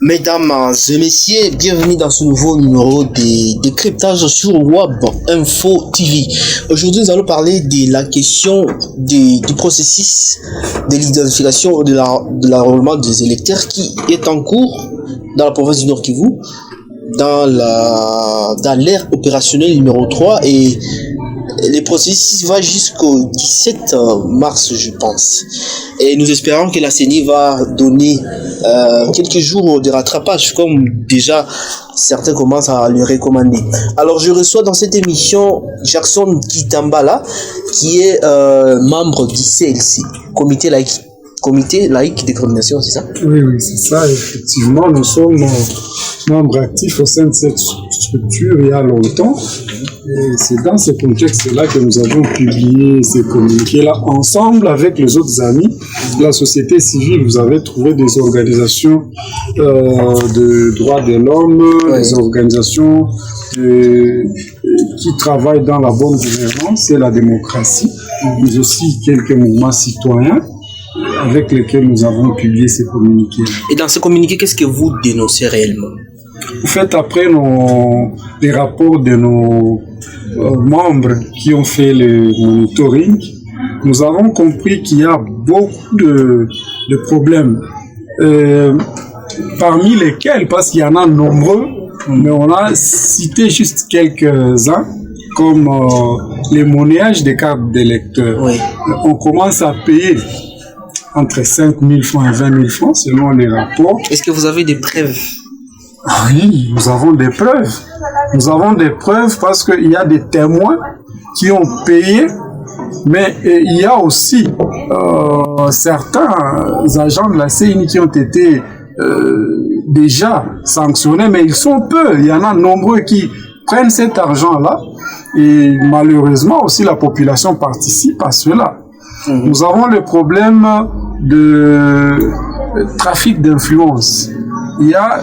Mesdames et messieurs, bienvenue dans ce nouveau numéro des décryptages sur Web Info TV. Aujourd'hui, nous allons parler de la question du processus de l'identification de l'enrôlement des électeurs qui est en cours dans la province du Nord Kivu, dans l'ère opérationnelle numéro 3 et le processus va jusqu'au 17 mars, je pense. Et nous espérons que la CENI va donner quelques jours de rattrapage, comme déjà certains commencent à le recommander. Alors, je reçois dans cette émission Jackson Kitambala, qui est membre du CLC, Comité laïque de coordination, c'est ça? Oui, c'est ça, effectivement. Nous sommes membres actifs au sein de cette structure il y a longtemps. Et c'est dans ce contexte-là que nous avons publié ces communiqués-là ensemble avec les autres amis. La société civile, vous avez trouvé des organisations de droits de l'homme, des organisations qui travaillent dans la bonne gouvernance et la démocratie, mais aussi quelques mouvements citoyens avec lesquels nous avons publié ces communiqués. Et dans ces communiqués, qu'est-ce que vous dénoncez réellement? En fait, après les rapports de nos membres qui ont fait le monitoring, nous avons compris qu'il y a beaucoup de problèmes. Parmi lesquels, parce qu'il y en a nombreux, mais on a cité juste quelques-uns, comme les monnayages des cartes d'électeurs. Oui. On commence à payer entre 5 000 francs et 20 000 francs selon les rapports. Est-ce que vous avez des preuves? Oui, nous avons des preuves. Nous avons des preuves parce qu'il y a des témoins qui ont payé, mais il y a aussi certains agents de la CENI qui ont été déjà sanctionnés, mais ils sont peu. Il y en a nombreux qui prennent cet argent-là et malheureusement aussi la population participe à cela. Nous avons le problème de trafic d'influence. Il y a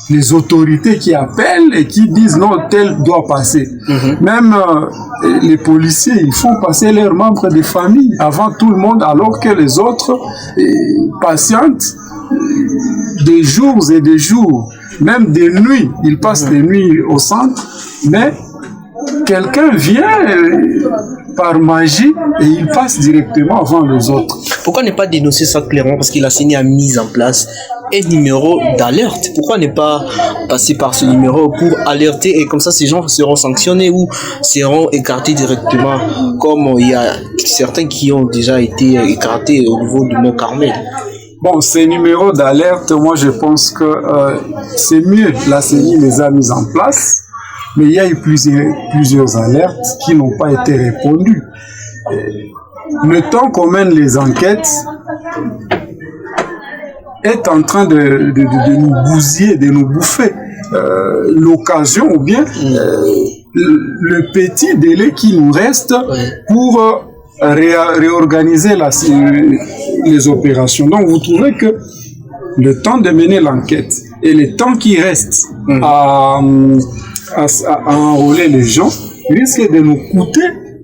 les autorités qui appellent et qui disent non, tel doit passer. Même les policiers, ils font passer leurs membres de famille avant tout le monde, alors que les autres patientent des jours et des jours, même des nuits. Ils passent des nuits au centre, mais quelqu'un vient par magie et il passe directement avant les autres. Pourquoi ne pas dénoncer ça clairement? Parce que la CENI a mis en place un numéro d'alerte. Pourquoi ne pas passer par ce numéro pour alerter et comme ça ces gens seront sanctionnés ou seront écartés directement, comme il y a certains qui ont déjà été écartés au niveau du Mont Carmel? Bon, ces numéros d'alerte, moi je pense que c'est mieux. La CENI les a mis en place. Mais il y a eu plusieurs alertes qui n'ont pas été répondues. Le temps qu'on mène les enquêtes est en train de nous bousiller, de nous bouffer l'occasion ou bien le petit délai qui nous reste pour réorganiser les opérations. Donc vous trouvez que le temps de mener l'enquête et le temps qui reste à enrôler les gens risque de nous coûter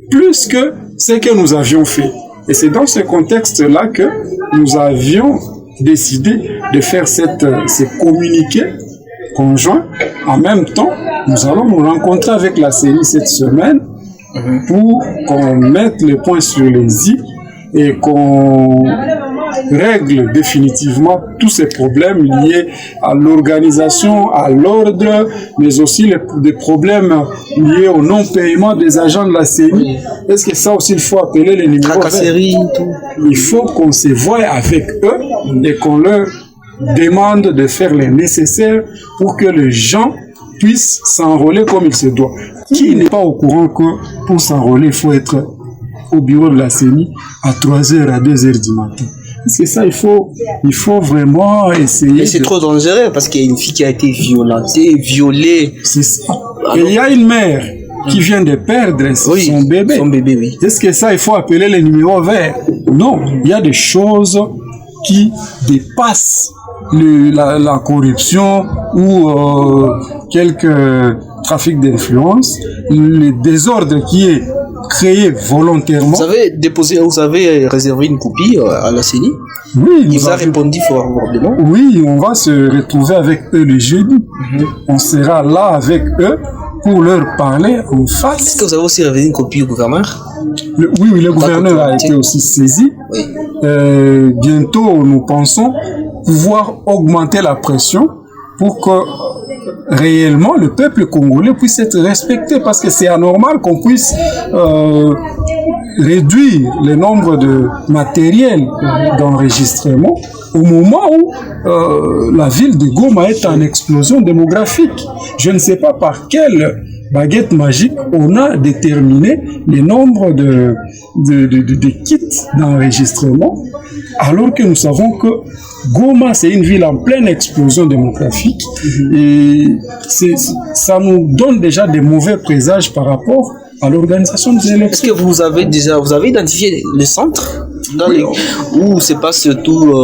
plus que ce que nous avions fait. Et c'est dans ce contexte-là que nous avions décidé de faire ces communiqués conjoints. En même temps, nous allons nous rencontrer avec la CENI cette semaine pour qu'on mette les points sur les i et qu'on règle définitivement tous ces problèmes liés à l'organisation, à l'ordre, mais aussi des problèmes liés au non-paiement des agents de la CENI. Est-ce que ça aussi, il faut appeler les numéros verts? Il faut qu'on se voie avec eux et qu'on leur demande de faire le nécessaire pour que les gens puissent s'enrôler comme il se doit. Qui n'est pas au courant que pour s'enrôler, il faut être au bureau de la CENI à 3h à 2h du matin? C'est ça, il faut vraiment essayer. Mais c'est trop dangereux parce qu'il y a une fille qui a été violée. C'est ça. Et il y a une mère qui vient de perdre son bébé. Son bébé, oui. Est-ce que ça, il faut appeler les numéros verts? Non, il y a des choses qui dépassent la corruption ou quelques trafics d'influence, le désordre qui est créé volontairement. Vous avez réservé une copie à la CENI? Oui, il vous a répondu favorablement? Oui, on va se retrouver avec eux le jeudi. On sera là avec eux pour leur parler en face. Est-ce que vous avez aussi révélé une copie au gouverneur? Oui, le gouverneur a été aussi saisi. Oui. Bientôt, nous pensons pouvoir augmenter la pression pour que réellement le peuple congolais puisse être respecté, parce que c'est anormal qu'on puisse réduire le nombre de matériel d'enregistrement au moment où la ville de Goma est en explosion démographique. Je ne sais pas par quelle baguette magique on a déterminé le nombre de kits d'enregistrement, alors que nous savons que Goma, c'est une ville en pleine explosion démographique, et ça nous donne déjà des mauvais présages par rapport à l'organisation des élections. Est-ce que vous avez identifié le centre où se passe surtout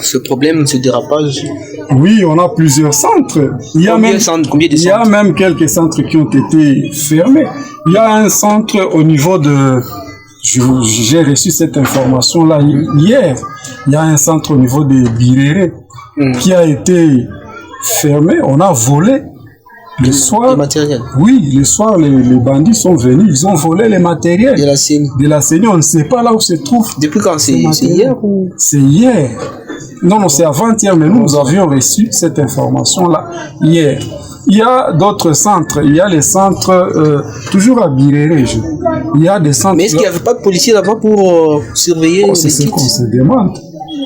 ce problème, ce dérapage? Oui, on a plusieurs centres. Il y a même quelques centres qui ont été fermés. Il y a un centre au niveau de... J'ai reçu cette information-là hier. Il y a un centre au niveau de Birere qui a été fermé. On a volé le soir. Le matériel. Oui, le soir, les bandits sont venus. Ils ont volé les matériels. De la CENI. De la CENI, on ne sait pas là où se trouve. Depuis quand? C'est hier ou? C'est hier. Non, c'est avant-hier, mais nous avions reçu cette information-là hier. Il y a d'autres centres. Il y a les centres, toujours à Birere. Il y a des centres... Mais est-ce qu'il n'y avait pas de policiers là-bas pour surveiller les C'est ce kits? qu'on se demande.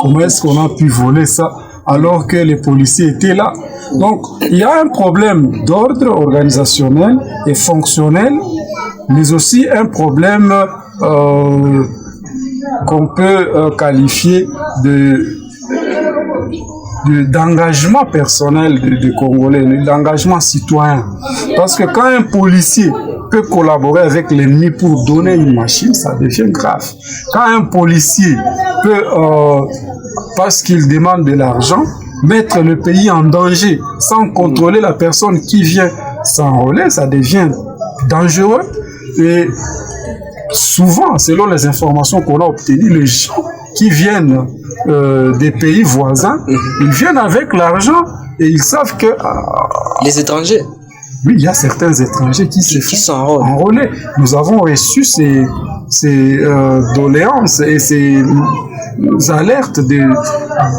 Comment est-ce qu'on a pu voler ça alors que les policiers étaient là? Donc, il y a un problème d'ordre organisationnel et fonctionnel, mais aussi un problème qu'on peut qualifier d'engagement personnel de Congolais, d'engagement citoyen. Parce que quand un policier peut collaborer avec l'ennemi pour donner une machine, ça devient grave. Quand un policier peut, parce qu'il demande de l'argent, mettre le pays en danger sans contrôler la personne qui vient s'enrôler, ça devient dangereux. Et souvent, selon les informations qu'on a obtenues, les gens qui viennent des pays voisins, ils viennent avec l'argent et ils savent que... les étrangers? Oui, il y a certains étrangers qui sont enrôlés. Nous avons reçu ces doléances et ces alertes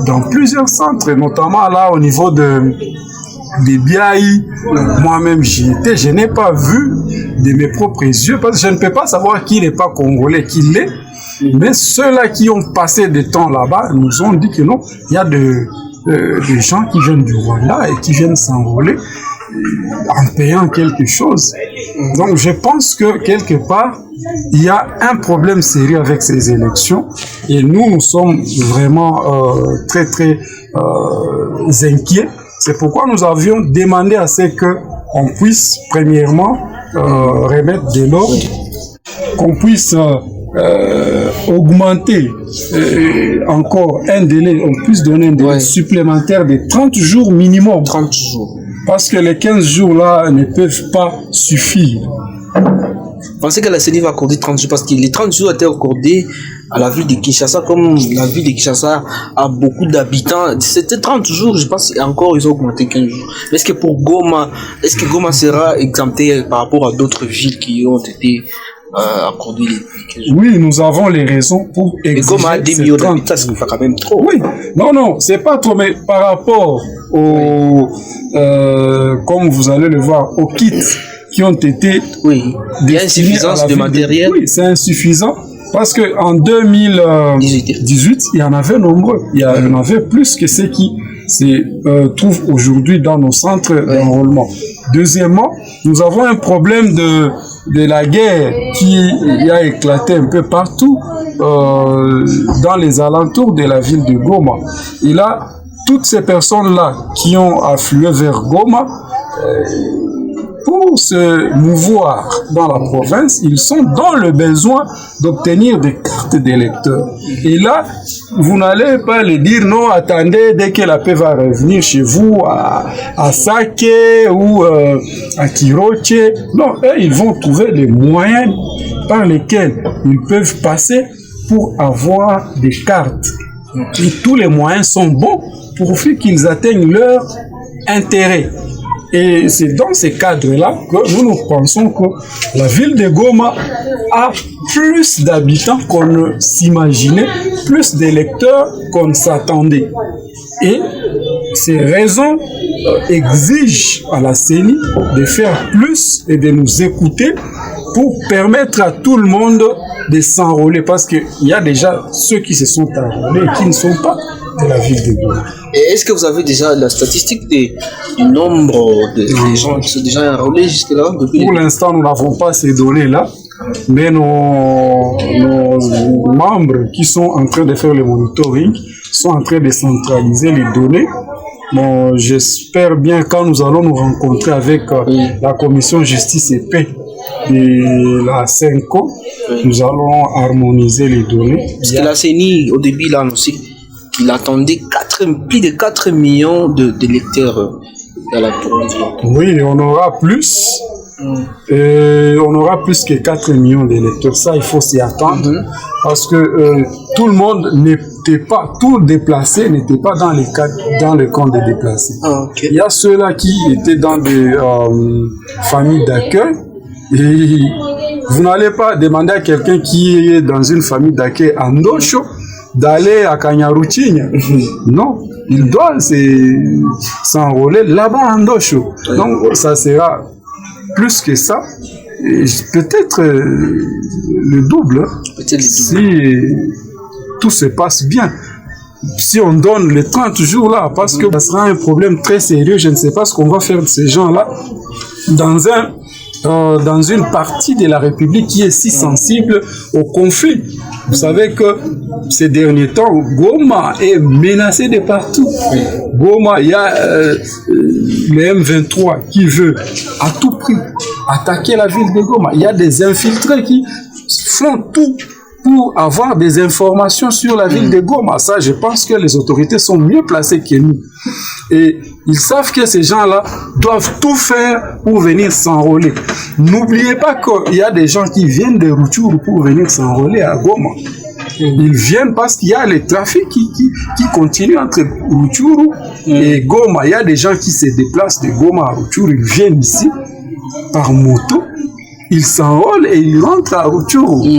dans plusieurs centres, notamment là au niveau de Biaï. Moi-même j'y étais, je n'ai pas vu de mes propres yeux, parce que je ne peux pas savoir qui n'est pas congolais, qui l'est. Mais ceux-là qui ont passé des temps là-bas nous ont dit que non, il y a des gens qui viennent du Rwanda et qui viennent s'enrôler en payant quelque chose. Donc je pense que quelque part, il y a un problème sérieux avec ces élections et nous sommes vraiment très inquiets. C'est pourquoi nous avions demandé à ce qu'on puisse premièrement remettre de l'ordre, qu'on puisse augmenter encore un délai, on puisse donner un délai supplémentaire de 30 jours minimum. 30 jours. Parce que les 15 jours là ne peuvent pas suffire. Vous pensez que la CENI va accorder 30 jours? Parce que les 30 jours étaient accordés à la ville de Kinshasa, comme la ville de Kinshasa a beaucoup d'habitants. C'était 30 jours, je pense, et encore ils ont augmenté 15 jours. Mais est-ce que pour Goma, est-ce que Goma sera exempté par rapport à d'autres villes qui ont été accordées les 15 jours? Oui, nous avons les raisons pour exiger. Et Goma a 10 millions d'habitants, ça fait quand même trop. Oui, non, c'est pas trop, mais par rapport au, comme vous allez le voir, aux kits qui ont été... Oui, il y a insuffisance de matériel. Oui, c'est insuffisant. Parce qu'en 2018, il y en avait nombreux. Il y en avait plus que ceux qui se trouvent aujourd'hui dans nos centres d'enrôlement. Deuxièmement, nous avons un problème de la guerre qui a éclaté un peu partout dans les alentours de la ville de Goma. Et là, toutes ces personnes-là qui ont afflué vers Goma pour se mouvoir dans la province, ils sont dans le besoin d'obtenir des cartes d'électeurs. Et là, vous n'allez pas les dire non, attendez, dès que la paix va revenir chez vous à Sake ou à Kiroche. Non, eux, ils vont trouver les moyens par lesquels ils peuvent passer pour avoir des cartes. Et tous les moyens sont bons pour qu'ils atteignent leur intérêt. Et c'est dans ces cadres-là que nous pensons que la ville de Goma a plus d'habitants qu'on ne s'imaginait, plus d'électeurs qu'on ne s'attendait. Et ces raisons exigent à la CENI de faire plus et de nous écouter pour permettre à tout le monde de s'enrôler, parce qu'il y a déjà ceux qui se sont enrôlés et qui ne sont pas de la ville de Goma. Et est-ce que vous avez déjà la statistique du nombre de gens qui sont déjà enrôlés jusque-là? Pour l'instant, nous n'avons pas ces données-là, mais nos membres qui sont en train de faire le monitoring sont en train de centraliser les données. Bon, j'espère bien quand nous allons nous rencontrer avec la commission justice et paix de la CENCO, nous allons harmoniser les données. Parce que la CENI, au début, il a annoncé qu'il attendait plus de 4 millions d'électeurs dans la province. Oui, on aura plus. Et on aura plus que 4 millions d'électeurs. Ça, il faut s'y attendre. Parce que tout le monde n'était pas, tout déplacé n'était pas dans le camp des déplacés. Il y a ceux-là qui étaient dans des familles d'accueil. Et vous n'allez pas demander à quelqu'un qui est dans une famille d'accueil à Ndosho d'aller à Kanyaruchinya. Non, il doit s'enrôler là-bas à Ndosho. Donc, ça sera plus que ça, peut-être le double, si tout se passe bien. Si on donne les 30 jours là, parce que ça sera un problème très sérieux, je ne sais pas ce qu'on va faire de ces gens-là dans une partie de la République qui est si sensible au conflit. Vous savez que ces derniers temps, Goma est menacé de partout. Goma, il y a le M23 qui veut à tout prix attaquer la ville de Goma. Il y a des infiltrés qui font tout pour avoir des informations sur la ville de Goma. Ça, je pense que les autorités sont mieux placées que nous. Et ils savent que ces gens-là doivent tout faire pour venir s'enrôler. N'oubliez pas qu'il y a des gens qui viennent de Rutshuru pour venir s'enrôler à Goma. Ils viennent parce qu'il y a le trafic qui continue entre Rutshuru et Goma. Il y a des gens qui se déplacent de Goma à Rutshuru. Ils viennent ici par moto. Ils s'enrôlent et ils rentrent à Rutshuru.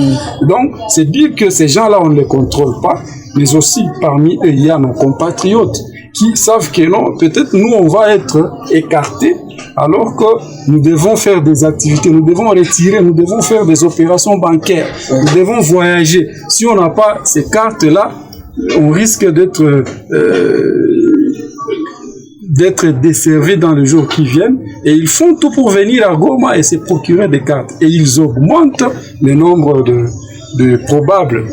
Donc, c'est dire que ces gens-là, on ne les contrôle pas, mais aussi parmi eux, il y a nos compatriotes qui savent que non, peut-être nous, on va être écartés, alors que nous devons faire des activités, nous devons retirer, nous devons faire des opérations bancaires, nous devons voyager. Si on n'a pas ces cartes-là, on risque d'être desservis dans les jours qui viennent, et ils font tout pour venir à Goma et se procurer des cartes. Et ils augmentent le nombre de probables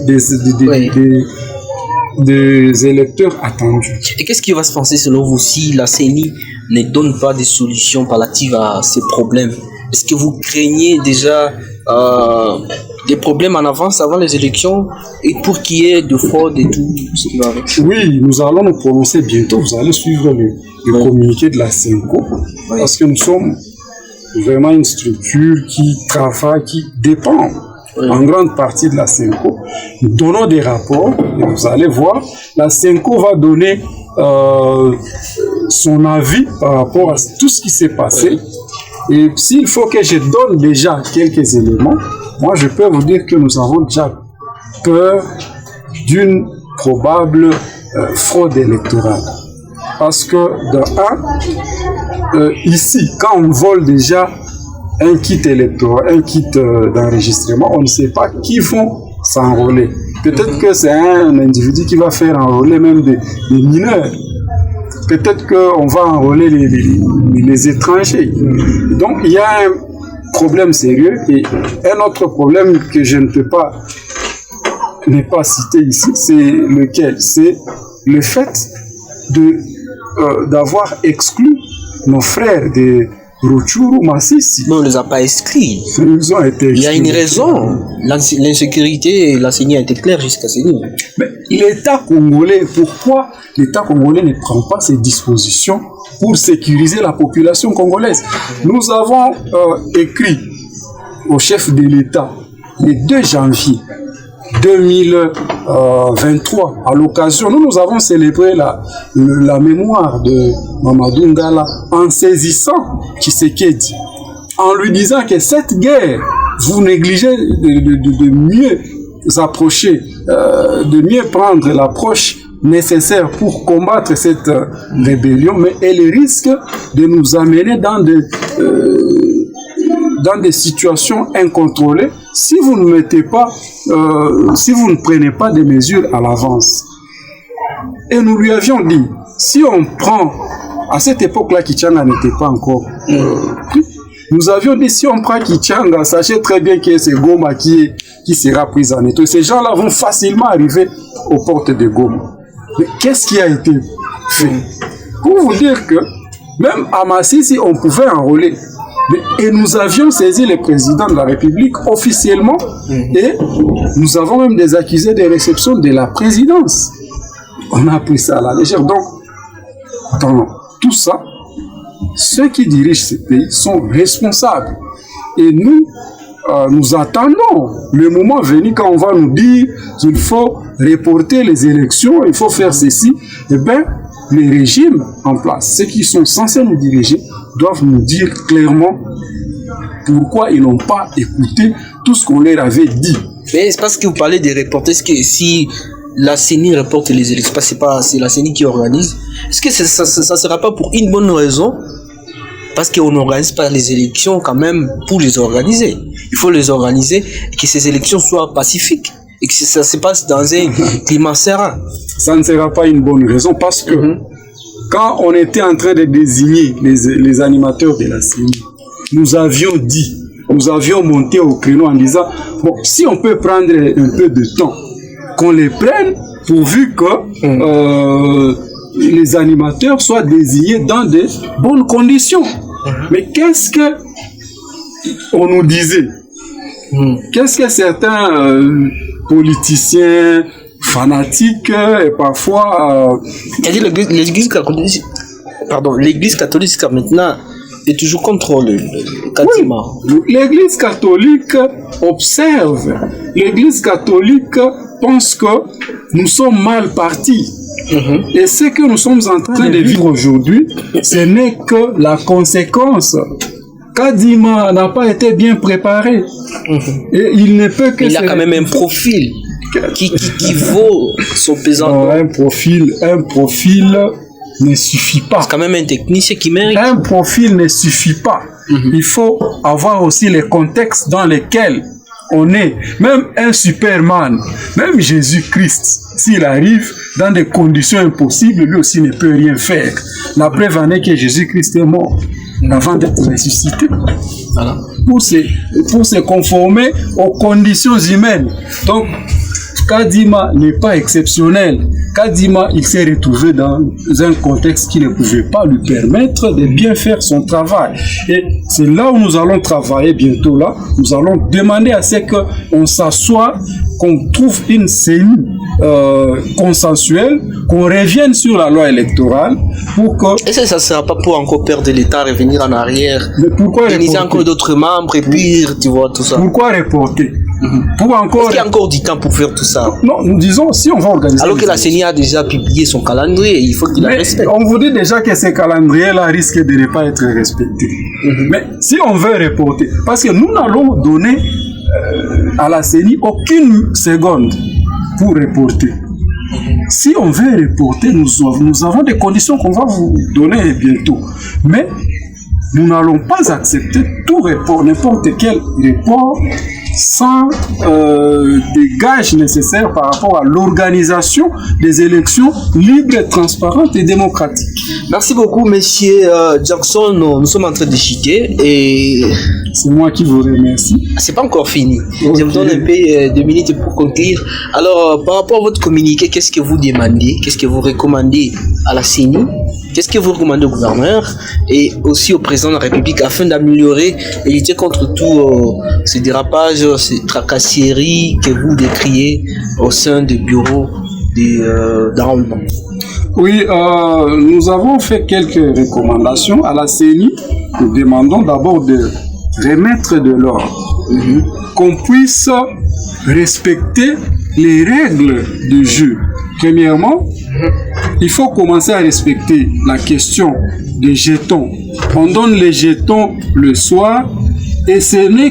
des électeurs attendus. Et qu'est-ce qui va se passer selon vous si la CENI ne donne pas des solutions palliatives à ces problèmes? Est-ce que vous craignez déjà des problèmes en avance avant les élections et pour qu'il y ait de fraude et tout ce qui va avec? Oui, nous allons nous prononcer bientôt. Vous allez suivre le communiqué de la CENCO parce que nous sommes vraiment une structure qui travaille, qui dépend en grande partie de la CENCO. Nous donnons des rapports et vous allez voir, la CENCO va donner son avis par rapport à tout ce qui s'est passé. Et s'il faut que je donne déjà quelques éléments, moi je peux vous dire que nous avons déjà peur d'une probable fraude électorale. Parce que ici, quand on vole déjà un kit électoral, un kit d'enregistrement, on ne sait pas qui vont s'enrôler. Peut-être que c'est un individu qui va faire enrôler même des mineurs. Peut-être qu'on va enrôler les étrangers. Donc, il y a un problème sérieux. Et un autre problème que je ne peux pas ne pas citer ici, c'est lequel? C'est le fait d'avoir exclu nos frères Rutshuru, Masisi. Mais on ne les a pas inscrits. Ils ont été Il y a une exclus. raison. L'insécurité, l'enseignant a été clair jusqu'à ce niveau. Mais l'État congolais, pourquoi l'État congolais ne prend pas ces dispositions pour sécuriser la population congolaise? Nous avons écrit au chef de l'État le 2 janvier 2023, à l'occasion, nous avons célébré la mémoire de Mamadou Ngala en saisissant Tshisekedi, en lui disant que cette guerre, vous négligez de mieux approcher, de mieux prendre l'approche nécessaire pour combattre cette rébellion, mais elle risque de nous amener dans des situations incontrôlées si vous ne mettez pas, si vous ne prenez pas des mesures à l'avance. Et nous lui avions dit, si on prend, à cette époque-là, Kichanga n'était pas encore pris. Nous avions dit, si on prend Kichanga, sachez très bien que c'est Goma qui sera pris en étau. Ces gens-là vont facilement arriver aux portes de Goma. Mais qu'est-ce qui a été fait? Pour vous dire que même à Masisi, on pouvait enrôler. Et nous avions saisi le président de la République officiellement et nous avons même des accusés de réception de la présidence. On a pris ça à la légère. Donc, dans tout ça, ceux qui dirigent ce pays sont responsables. Et nous, nous attendons le moment venu quand on va nous dire qu'il faut reporter les élections, il faut faire ceci. Eh bien, les régimes en place, ceux qui sont censés nous diriger, doivent nous dire clairement pourquoi ils n'ont pas écouté tout ce qu'on leur avait dit. Mais c'est parce que vous parlez des reporters, est-ce que si la CENI reporte les élections, c'est la CENI qui organise, est-ce que ça ne sera pas pour une bonne raison? Parce qu'on n'organise pas les élections quand même pour les organiser. Il faut les organiser et que ces élections soient pacifiques et que ça se passe dans un climat serein. Ça ne sera pas une bonne raison parce que quand on était en train de désigner les animateurs de la CENI, nous avions dit, nous avions monté au créneau en disant, bon, si on peut prendre un peu de temps, qu'on les prenne pourvu que les animateurs soient désignés dans de bonnes conditions. Mais qu'est-ce que on nous disait? Qu'est-ce que certains politiciens fanatiques et parfois... L'église catholique, l'église catholique maintenant est toujours contre le Kadima. Oui, l'église catholique observe. L'église catholique pense que nous sommes mal partis. Et ce que nous sommes en train de vivre aujourd'hui, ce n'est que la conséquence. Kadima n'a pas été bien préparé. Et il ne peut que... Il a quand même un profil qui vaut son pesant. Un profil ne suffit pas. C'est quand même un technicien qui mérite. Un profil ne suffit pas. Il faut avoir aussi les contextes dans lesquels on est. Même un Superman, même Jésus-Christ, s'il arrive dans des conditions impossibles, lui aussi ne peut rien faire. La preuve en est que Jésus-Christ est mort avant d'être ressuscité. Voilà. Pour se conformer aux conditions humaines. Donc, Kadima n'est pas exceptionnel. Kadima, il s'est retrouvé dans un contexte qui ne pouvait pas lui permettre de bien faire son travail. Et c'est là où nous allons travailler bientôt là. Nous allons demander à ce qu'on s'assoie, qu'on trouve une cellule consensuelle, qu'on revienne sur la loi électorale pour que... Et ça ne sera pas pour encore perdre l'État, revenir en arrière, mais pourquoi organiser encore d'autres membres et puis tu vois tout ça. Pourquoi reporter? Pour encore... Est-ce qu'il y a encore du temps pour faire tout ça? Non, nous disons, si on va organiser... Alors que la CENI a déjà publié son calendrier, il faut qu'il la respecte. On vous dit déjà que ce calendrier-là risque de ne pas être respecté. Mais si on veut reporter, parce que nous n'allons donner à la CENI aucune seconde pour reporter. Si on veut reporter, nous avons des conditions qu'on va vous donner bientôt. Mais nous n'allons pas accepter tout report, n'importe quel report, sans des gages nécessaires par rapport à l'organisation des élections libres, transparentes et démocratiques. Merci beaucoup, monsieur Jackson. Nous sommes en train de chuter et C'est moi qui vous remercie. C'est pas encore fini. Okay. Je vous donne un peu 2 minutes pour conclure. Alors, par rapport à votre communiqué, qu'est-ce que vous demandez? Qu'est-ce que vous recommandez à la CENI? Qu'est-ce que vous recommandez au gouverneur et aussi au président de la République afin d'améliorer et lutter contre tout ce dérapage, ces tracasseries que vous décriez au sein du bureau d'enrôlement? Oui, nous avons fait quelques recommandations à la CENI. Nous demandons d'abord de remettre de l'ordre, qu'on puisse respecter les règles du jeu. Premièrement, il faut commencer à respecter la question des jetons. On donne les jetons le soir et ce ne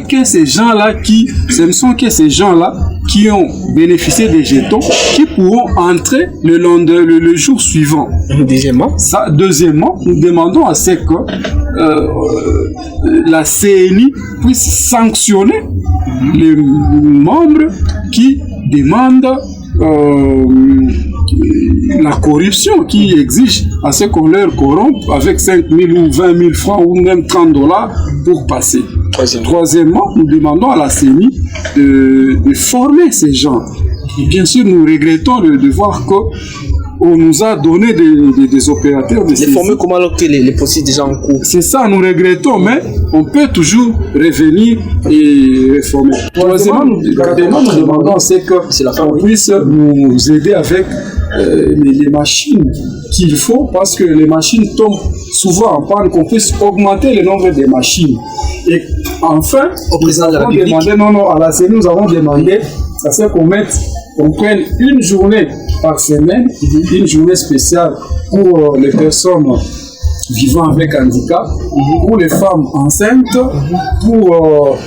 sont que ces gens-là qui ont bénéficié des jetons qui pourront entrer le jour suivant. Deuxièmement, nous demandons à ce que la CENI puisse sanctionner les membres qui demandent la corruption, qui exige à ce qu'on leur corrompe avec 5 000 ou 20 000 francs ou même 30 $ pour passer. Troisièmement, nous demandons à la CENI de former ces gens. Et bien sûr, nous regrettons de voir qu'on nous a donné des opérateurs de les former comment alors que les processus déjà en cours? C'est ça, nous regrettons, mais on peut toujours revenir et réformer. Troisièmement, nous demandons qu'on puisse nous aider avec les machines qu'il faut, parce que les machines tombent souvent en panne, qu'on puisse augmenter le nombre de machines. Et enfin, au président de la République, à la CENI, nous avons demandé à ce qu'on prenne une journée par semaine, une journée spéciale pour les personnes vivant avec handicap, pour les femmes enceintes, pour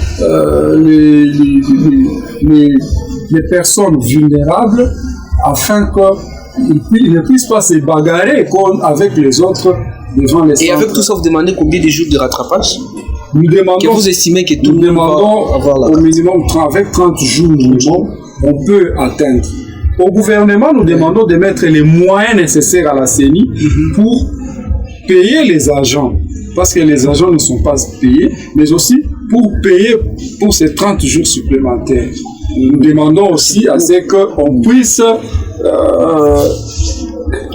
les personnes vulnérables, afin qu'ils ne puissent pas se bagarrer avec les autres devant les centres. Et avec tout ça, vous demandez combien de jours de rattrapage? Nous demandons, que vous estimez que tout le monde va avoir au minimum avec 30 jours minimum, on peut atteindre. Au gouvernement, nous demandons de mettre les moyens nécessaires à la CENI pour payer les agents, parce que les agents ne sont pas payés, mais aussi pour payer pour ces 30 jours supplémentaires. Nous demandons aussi à ce qu'on puisse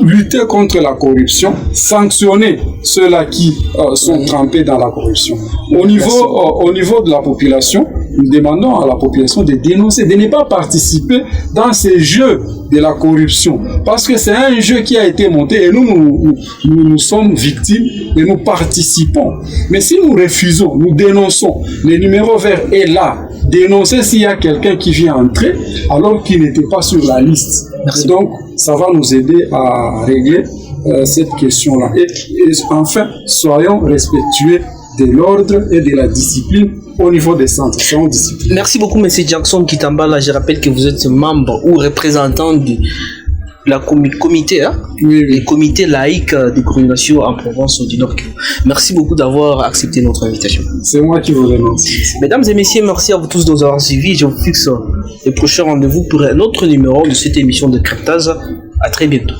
lutter contre la corruption, sanctionner ceux-là qui sont trempés dans la corruption. Au niveau de la population, nous demandons à la population de dénoncer, de ne pas participer dans ces jeux de la corruption. Parce que c'est un jeu qui a été monté et nous sommes victimes et nous participons. Mais si nous refusons, nous dénonçons, le numéro vert est là. Dénoncer s'il y a quelqu'un qui vient entrer alors qu'il n'était pas sur la liste. Et donc, ça va nous aider à régler cette question-là. Et enfin, soyons respectueux de l'ordre et de la discipline au niveau des centres. Merci beaucoup, M. Jackson Kitambala. Je rappelle que vous êtes membre ou représentant de la comité, le comité laïque de coordination en Provence du Nord. Merci beaucoup d'avoir accepté notre invitation. C'est moi qui vous remercie. Mesdames et messieurs, merci à vous tous de nous avoir suivis. Je vous fixe le prochain rendez-vous pour un autre numéro de cette émission de Cryptase. À très bientôt.